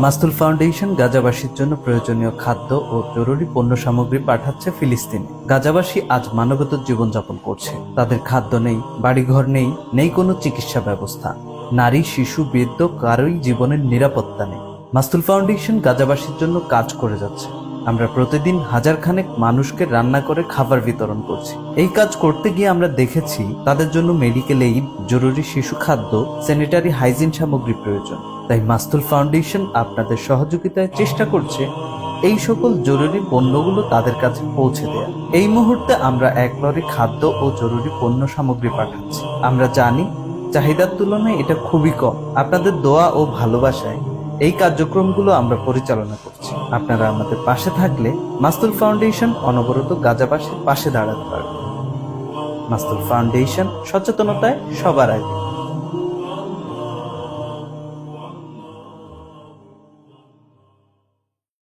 মাস্তুল foundation গাজাবাসীর জন্য প্রয়োজনীয় খাদ্য ও জরুরি পণ্য সামগ্রী পাঠাচ্ছে ফিলিস্তিনে। গাজাবাসী আজ মানবেতর জীবনযাপন করছে। তাদের খাদ্য নেই, বাড়িঘর নেই, নেই কোনো চিকিৎসা ব্যবস্থা। নারী, শিশু, বৃদ্ধ কারোই জীবনের নিরাপত্তা নেই। মাস্তুল ফাউন্ডেশন গাজাবাসীর জন্য কাজ করে যাচ্ছে। আমরা প্রতিদিন হাজার খানেক মানুষকে রান্না করে খাবার বিতরণ করছি। এই কাজ করতে গিয়ে আমরা দেখেছি তাদের জন্য মেডিকেল এইড, জরুরি শিশু খাদ্য, স্যানিটারি হাইজিন সামগ্রী প্রয়োজন। তাই মাস্তুল ফাউন্ডেশন আপনাদের সহযোগিতায় চেষ্টা করছে এই সকল জরুরি পণ্যগুলো তাদের কাছে পৌঁছে দেয়া। এই মুহূর্তে আমরা 1 লরি খাদ্য ও জরুরি পণ্য সামগ্রী পাঠাচ্ছি। আমরা জানি চাহিদার তুলনায় এটা খুবই কম। আপনাদের দোয়া ও ভালোবাসায় এই কার্যক্রমগুলো আমরা পরিচালনা করছি। আপনারা আমাদের পাশে থাকলে মাস্তুল ফাউন্ডেশন অনবরত গাজাবাসীর পাশে দাঁড়াতে পারবে। মাস্তুল ফাউন্ডেশন, সচেতনতায় সবার আগে।